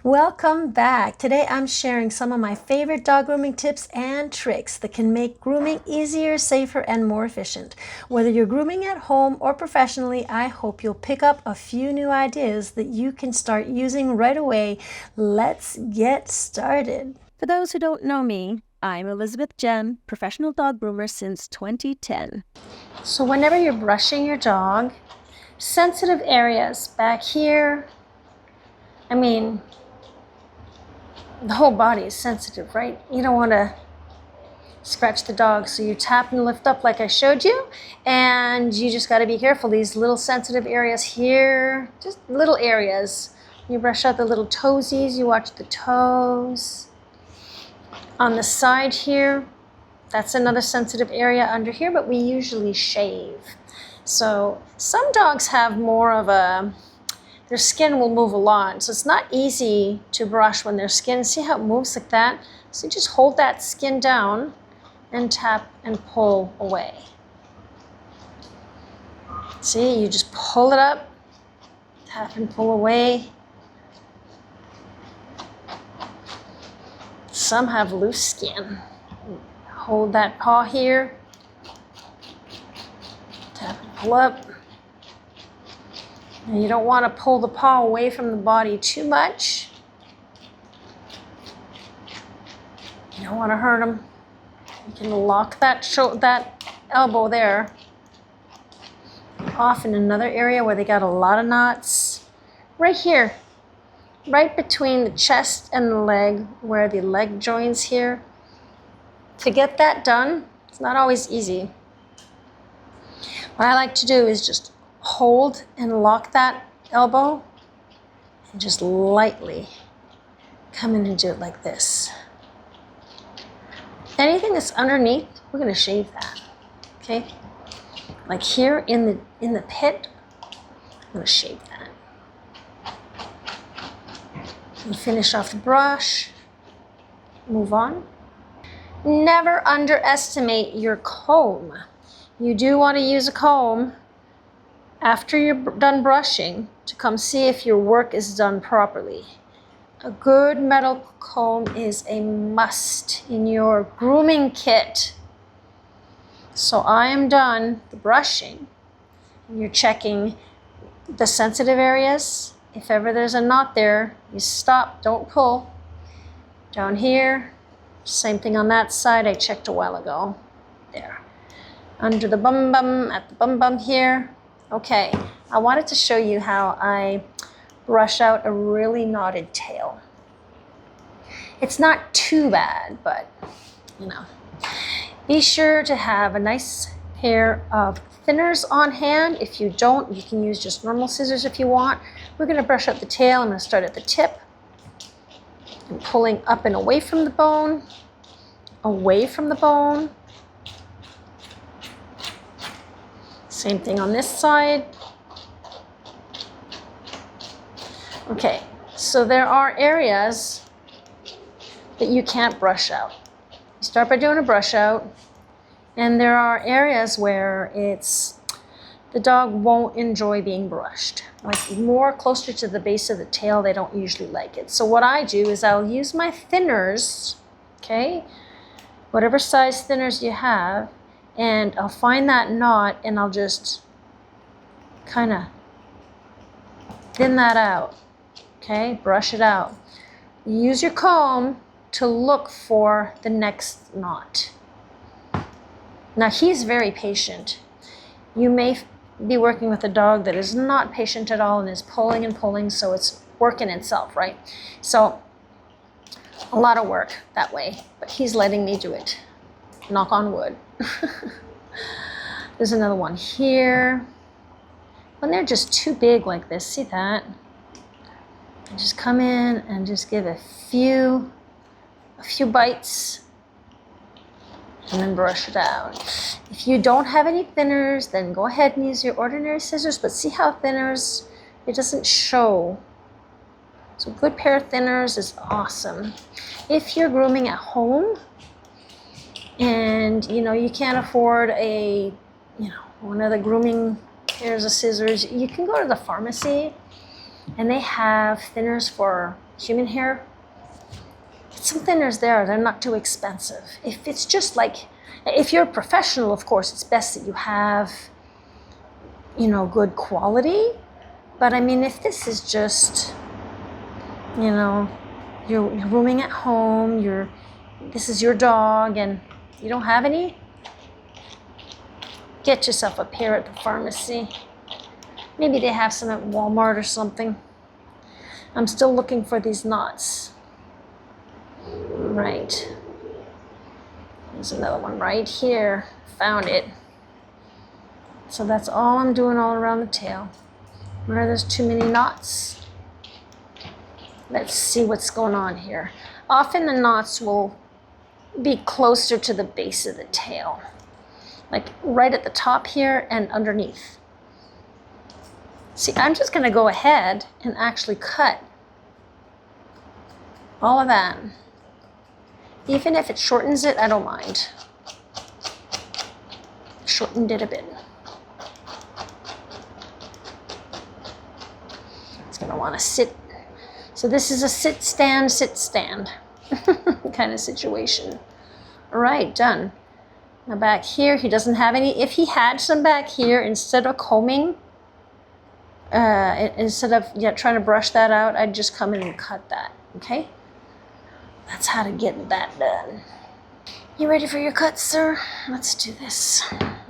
Welcome back. Today I'm sharing some of my favorite dog grooming tips and tricks that can make grooming easier, safer, and more efficient. Whether you're grooming at home or professionally, I hope you'll pick up a few new ideas that you can start using right away. Let's get started. For those who don't know me, I'm Elizabeth Jenn, professional dog groomer since 2010. So whenever you're brushing your dog, sensitive areas back here, the whole body is sensitive, right? You don't want to scratch the dog, so you tap and lift up like I showed you, and you just got to be careful. These little sensitive areas here, just little areas. You brush out the little toesies, you watch the toes. On the side here, that's another sensitive area under here, but we usually shave. So some dogs have more of their skin will move a lot, so it's not easy to brush when their skin, see how it moves like that? So you just hold that skin down and tap and pull away. See, you just pull it up, tap and pull away. Some have loose skin. Hold that paw here, tap and pull up. And you don't want to pull the paw away from the body too much. You don't want to hurt them. You can lock that elbow there off in another area where they got a lot of knots. Right here, right between the chest and the leg, where the leg joins here. To get that done, it's not always easy. What I like to do is just hold and lock that elbow and just lightly come in and do it like this. Anything that's underneath, we're going to shave that. Okay? Like here in the pit, I'm going to shave that. And finish off the brush. Move on. Never underestimate your comb. You do want to use a comb after you're done brushing to come see if your work is done properly. A good metal comb is a must in your grooming kit. So I am done the brushing. You're checking the sensitive areas. If ever there's a knot there, you stop, don't pull. Down here, same thing on that side, I checked a while ago. There. Under the bum at the bum here. Okay, I wanted to show you how I brush out a really knotted tail. It's not too bad, but be sure to have a nice pair of thinners on hand. If you don't, you can use just normal scissors if you want. We're going to brush out the tail. I'm going to start at the tip and pulling up and away from the bone, away from the bone. Same thing on this side. Okay, so there are areas that you can't brush out. You start by doing a brush out, and there are areas where the dog won't enjoy being brushed. Like more closer to the base of the tail, they don't usually like it. So what I do is I'll use my thinners, okay, whatever size thinners you have, and I'll find that knot and I'll just kind of thin that out, okay? Brush it out. Use your comb to look for the next knot. Now he's very patient. You may be working with a dog that is not patient at all and is pulling and pulling, so it's working itself, right? So a lot of work that way, but he's letting me do it. Knock on wood. There's another one here. When they're just too big like this, see that? And just come in and just give a few bites and then brush it out. If you don't have any thinners, then go ahead and use your ordinary scissors, but see how thinners, it doesn't show. So a good pair of thinners is awesome. If you're grooming at home, and you can't afford one of the grooming pairs of scissors, you can go to the pharmacy and they have thinners for human hair, get some thinners there. They're not too expensive. If it's just like, if you're a professional, of course, it's best that you have, you know, good quality. But I mean, if this is just, you know, you're rooming at home, this is your dog and you don't have any, get yourself a pair at the pharmacy. Maybe they have some at Walmart or something. I'm still looking for these knots. Right. There's another one right here. Found it. So that's all I'm doing all around the tail. Where there's too many knots. Let's see what's going on here. Often the knots will be closer to the base of the tail, like right at the top here and underneath. See, I'm just going to go ahead and actually cut all of that. Even if it shortens it, I don't mind. Shortened it a bit. It's going to want to sit. So this is a sit, stand kind of situation. All right, done. Now back here, he doesn't have any. If he had some back here, instead of combing, instead of trying to brush that out, I'd just come in and cut that, okay? That's how to get that done. You ready for your cut, sir? Let's do this.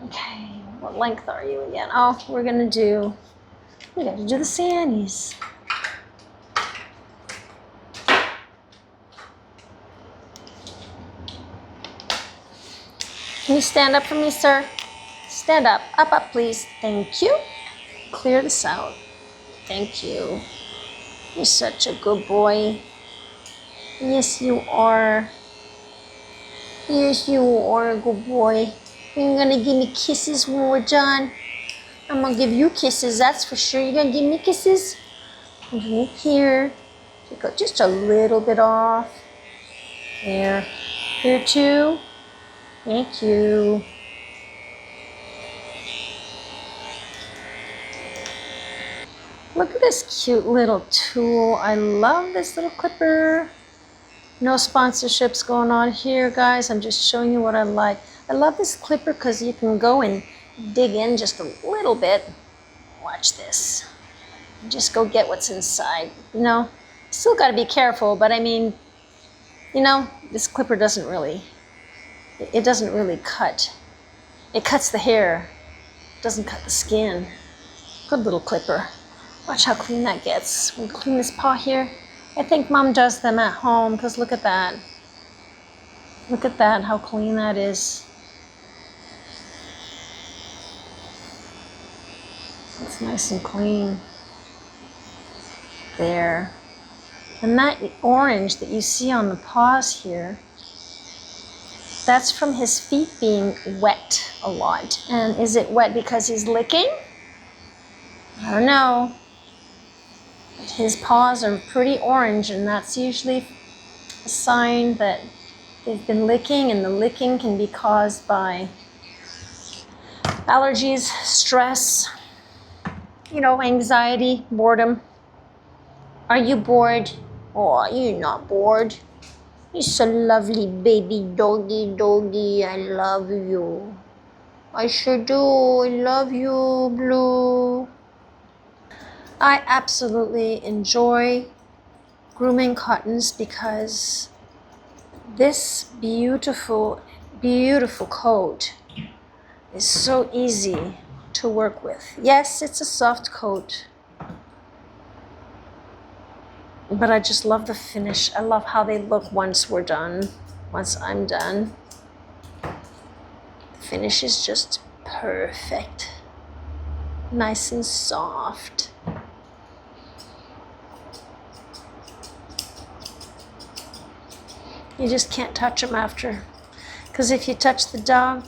Okay, what length are you again? Oh, we got to do the sandies. Can you stand up for me, sir? Stand up. Up, please. Thank you. Clear this out. Thank you. You're such a good boy. Yes, you are. Yes, you are a good boy. You're gonna give me kisses when we're done. I'm gonna give you kisses, that's for sure. You're gonna give me kisses? Here. Take just a little bit off. There. Here too. Thank you. Look at this cute little tool. I love this little clipper. No sponsorships going on here, guys. I'm just showing you what I like. I love this clipper because you can go and dig in just a little bit. Watch this. Just go get what's inside. You know, still got to be careful, but I mean, you know, this clipper doesn't really, it doesn't really cut. It cuts the hair. It doesn't cut the skin. Good little clipper. Watch how clean that gets. We'll clean this paw here. I think Mom does them at home because look at that. Look at that, how clean that is. It's nice and clean. There. And that orange that you see on the paws here, that's from his feet being wet a lot. And is it wet because he's licking? I don't know. His paws are pretty orange, and that's usually a sign that they've been licking, and the licking can be caused by allergies, stress, you know, anxiety, boredom. Are you bored? Oh, you're not bored. You're so lovely, baby doggy. I love you. I sure do. I love you, Blue. I absolutely enjoy grooming cottons because this beautiful, beautiful coat is so easy to work with. Yes, it's a soft coat, but I just love the finish. I love how they look once we're done, once I'm done. The finish is just perfect. Nice and soft. You just can't touch them after, because if you touch the dog,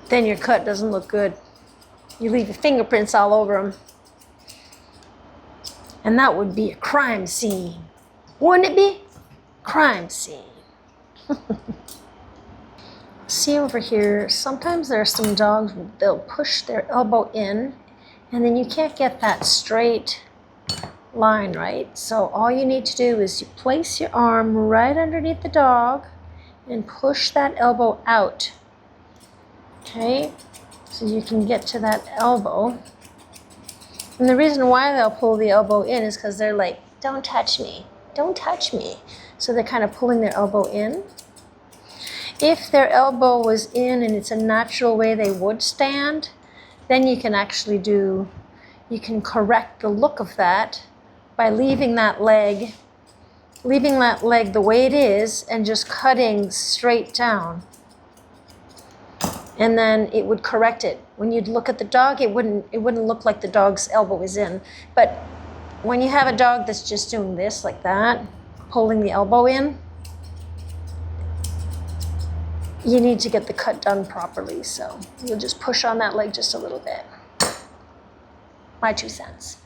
then your cut doesn't look good. You leave your fingerprints all over them. And that would be a crime scene. Wouldn't it be? Crime scene. See over here, sometimes there are some dogs, they'll push their elbow in, and then you can't get that straight line, right? So all you need to do is you place your arm right underneath the dog and push that elbow out. Okay, so you can get to that elbow. And the reason why they'll pull the elbow in is because they're like, don't touch me, don't touch me. So they're kind of pulling their elbow in. If their elbow was in and it's a natural way they would stand, then you can actually you can correct the look of that by leaving that leg the way it is and just cutting straight down. And then it would correct it. When you'd look at the dog, it wouldn't look like the dog's elbow is in. But when you have a dog that's just doing this like that, pulling the elbow in, you need to get the cut done properly. So you'll just push on that leg just a little bit. My 2 cents.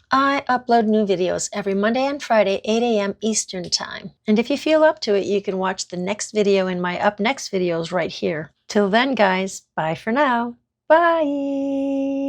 I upload new videos every Monday and Friday, 8 a.m. Eastern Time. And if you feel up to it, you can watch the next video in my Up Next videos right here. Till then, guys, bye for now. Bye!